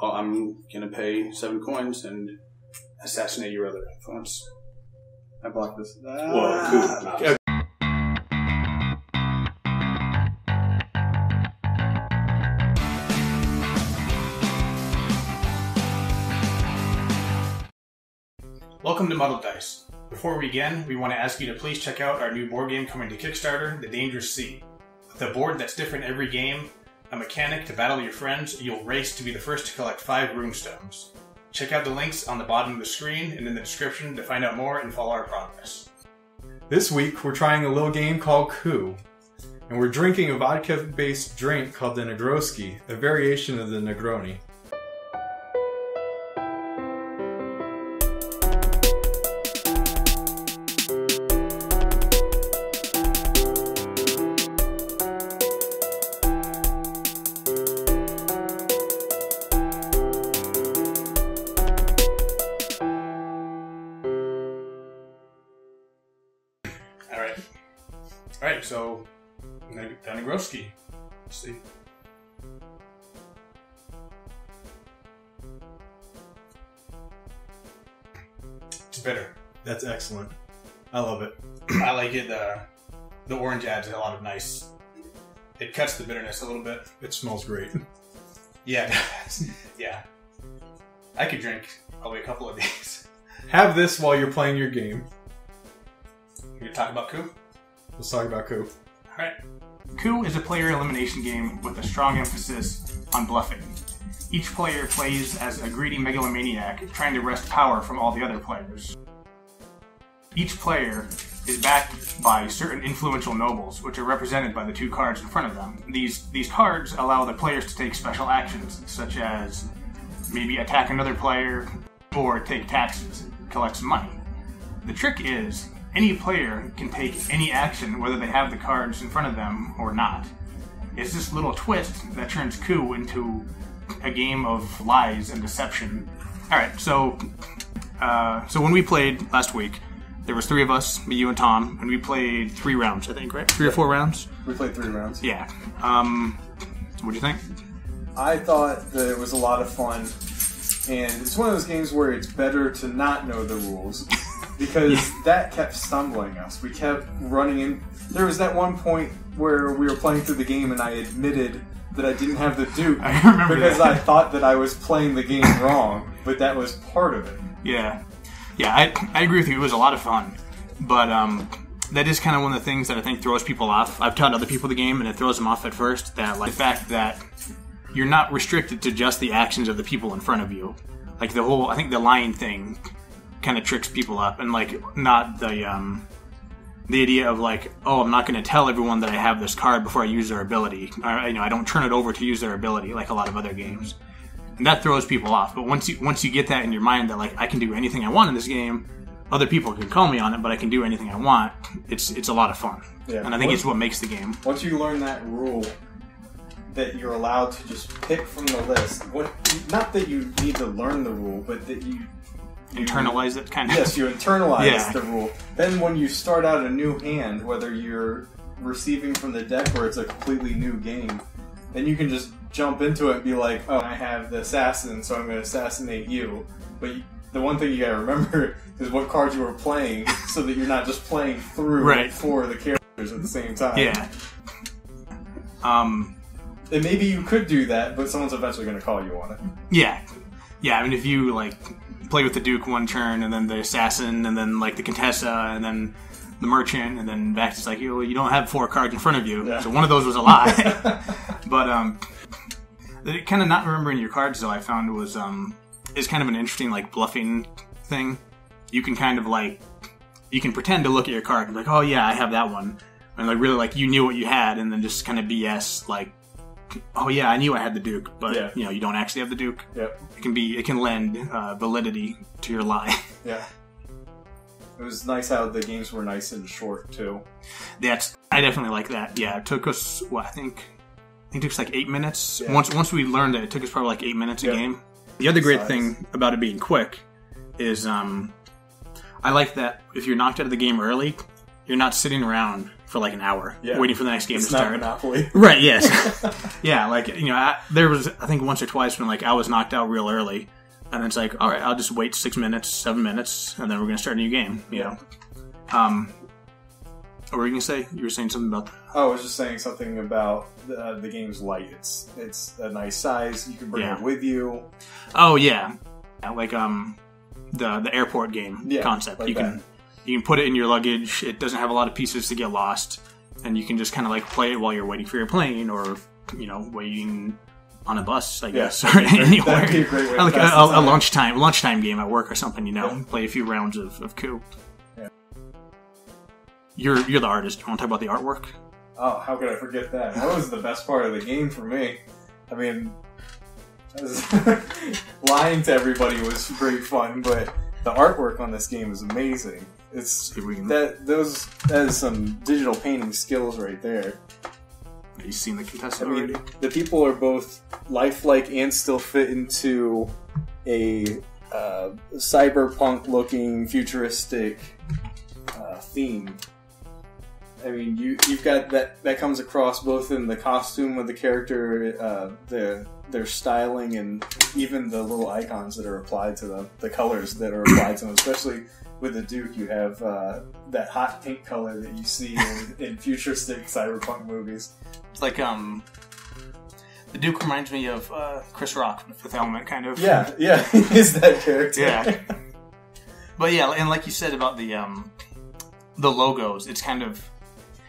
I'm gonna pay 7 coins and assassinate your other influence. I blocked this. Whoa, Coup. Welcome to Muddled Dice. Before we begin, we want to ask you to please check out our new board game coming to Kickstarter, thedangeroussea. With a board that's different every game, a mechanic to battle your friends, you'll race to be the first to collect 5 runestones. Check out the links on the bottom of the screen and in the description to find out more and follow our progress. This week, we're trying a little game called Coup, and we're drinking a vodka-based drink called the Negroski, a variation of the Negroni. Alright, so the Negroski. Let's see. It's bitter. That's excellent. I love it. I like it. The orange adds a lot of nice. It cuts the bitterness a little bit. It smells great. Yeah, it does. Yeah. I could drink probably a couple of these. Have this while you're playing your game. You gonna talk about Coup? Let's talk about Coup. Alright. Coup is a player elimination game with a strong emphasis on bluffing. Each player plays as a greedy megalomaniac trying to wrest power from all the other players. Each player is backed by certain influential nobles, which are represented by the 2 cards in front of them. These cards allow the players to take special actions, such as maybe attack another player or take taxes, collect some money. The trick is, any player can take any action whether they have the cards in front of them or not. It's this little twist that turns Coup into a game of lies and deception. Alright, so when we played last week, there was 3 of us, me, you, and Tom, and we played 3 rounds, I think, right? 3 or 4 rounds? We played 3 rounds. Yeah. What'd you think? I thought that it was a lot of fun, and it's one of those games where it's better to not know the rules. Because that kept stumbling us. We kept running in. There was that one point where we were playing through the game and I admitted that I didn't have the Duke. I remember because that. I thought that I was playing the game wrong, but that was part of it. Yeah. Yeah, I agree with you. It was a lot of fun. But that is kind of one of the things that I think throws people off. I've taught other people the game and it throws them off at first. That, like, the fact that you're not restricted to just the actions of the people in front of you. Like the whole, I think the lying thing kind of tricks people up, and like not the idea of like, oh, I'm not going to tell everyone that I have this card before I use their ability. Or, I don't turn it over to use their ability like a lot of other games, and that throws people off. But once you get that in your mind that like I can do anything I want in this game, other people can call me on it, but I can do anything I want. It's a lot of fun, and I think it's what makes the game. Once you learn that rule, that you're allowed to just pick from the list. Not that you need to learn the rule, but that you internalize it, kind of. Yes, you internalize the rule. Then when you start out a new hand, whether you're receiving from the deck or it's a completely new game, then you can just jump into it and be like, oh, I have the assassin, so I'm going to assassinate you. But the one thing you got to remember is what cards you were playing, so that you're not just playing through 4 of the characters at the same time. Yeah. And maybe you could do that, but someone's eventually going to call you on it. Yeah. Yeah, I mean, if you, like, play with the Duke one turn, and then the Assassin, and then, like, the Contessa, and then the Merchant, and then back to, like, you don't have 4 cards in front of you, so one of those was a lie. But, kind of not remembering your cards, though, I found was, is kind of an interesting, like, bluffing thing. You can kind of, like, you can pretend to look at your card and be like, oh, yeah, I have that one. And, like, really, like, you knew what you had, and then just kind of BS, like, oh yeah, I knew I had the Duke, but you don't actually have the Duke. Yep. It can lend validity to your lie. Yeah. It was nice how the games were nice and short too. I definitely like that. Yeah, it took us I think it took us like 8 minutes. Yeah. Once we learned it took us probably like 8 minutes a game. The other great thing about it being quick is I like that if you're knocked out of the game early, you're not sitting around for like an hour, waiting for the next game to start. It's not Monopoly. Right, yes. Yeah, like, there was, I think, once or twice when, like, I was knocked out real early, and it's like, all right, I'll just wait 6 minutes, 7 minutes, and then we're going to start a new game, you know. What were you going to say? You were saying something about that? Oh, I was just saying something about the game's light. It's a nice size. You can bring it with you. Oh, yeah. Like, the airport game concept. Like you can put it in your luggage. It doesn't have a lot of pieces to get lost. And you can just kind of like play it while you're waiting for your plane or, waiting on a bus, I guess, or anywhere. That'd be a great way like a lunchtime game at work or something, play a few rounds of Coup. Yeah. You're the artist. You want to talk about the artwork? Oh, how could I forget that? That was the best part of the game for me. I mean, lying to everybody was great fun, but the artwork on this game is amazing. That is some digital painting skills right there. Have you seen the contestant already? The people are both lifelike and still fit into a cyberpunk-looking, futuristic theme. I mean, you've got that comes across both in the costume of the character, their styling, and even the little icons that are applied to them, the colors that are applied to them. Especially with the Duke, you have that hot pink color that you see in futuristic cyberpunk movies. It's like the Duke reminds me of Chris Rock from Fifth Element, kind of. Yeah, is that character? Yeah, but yeah, and like you said about the logos,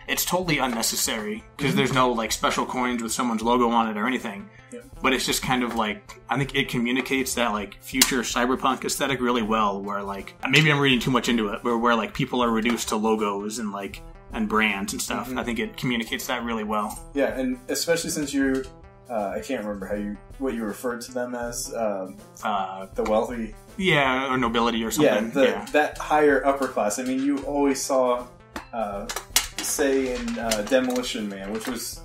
it's totally unnecessary because there's no like special coins with someone's logo on it or anything. Yep. But it's just kind of like, I think it communicates that like future cyberpunk aesthetic really well, where like, maybe I'm reading too much into it, where like people are reduced to logos and like and brands and stuff. I think it communicates that really well. Yeah, and especially since you're I can't remember what you referred to them as, the wealthy. Yeah, or nobility or something. That higher upper class. I mean, you always saw, say in Demolition Man, which was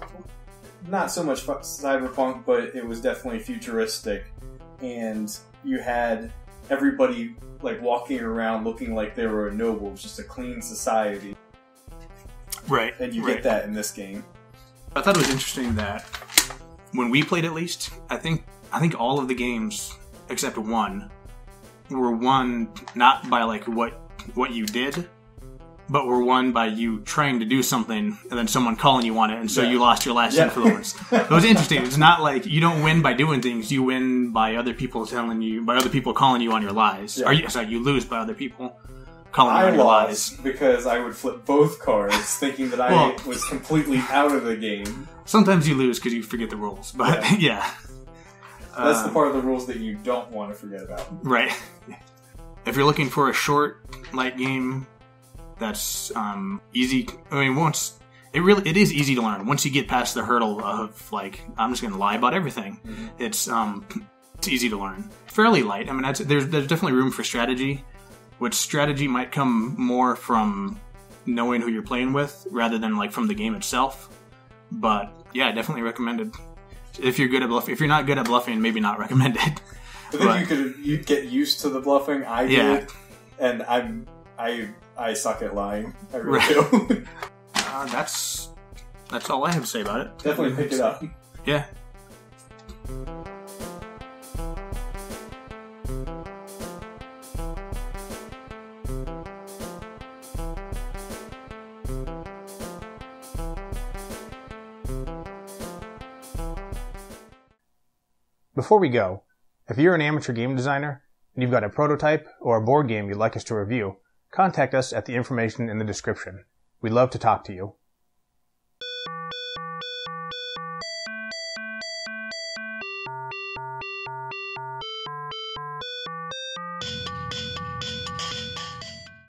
not so much cyberpunk, but it was definitely futuristic, and you had everybody like walking around looking like they were a noble, just a clean society. Right. And you get that in this game. I thought it was interesting that when we played, at least, I think all of the games except one were won not by like what you did, but were won by you trying to do something and then someone calling you on it, and so you lost your last influence. It was interesting. It's not like you don't win by doing things; you win by other people calling you on your lies. Yeah. You lose by other people calling you on your lies. Because I would flip both cards, thinking that I was completely out of the game. Sometimes you lose because you forget the rules, but yeah. That's the part of the rules that you don't want to forget about. Right. If you're looking for a short, light game that's easy, I mean, it is easy to learn. Once you get past the hurdle of, like, I'm just going to lie about everything, it's easy to learn. Fairly light. I mean, there's definitely room for strategy, which strategy might come more from knowing who you're playing with rather than, like, from the game itself. But, yeah, definitely recommended. If you're good at bluffing. If you're not good at bluffing, maybe not recommended. But then you'd get used to the bluffing. I did, and I suck at lying. I really do. That's all I have to say about it. Definitely pick it up. Yeah. Before we go, if you're an amateur game designer and you've got a prototype or a board game you'd like us to review, contact us at the information in the description. We'd love to talk to you.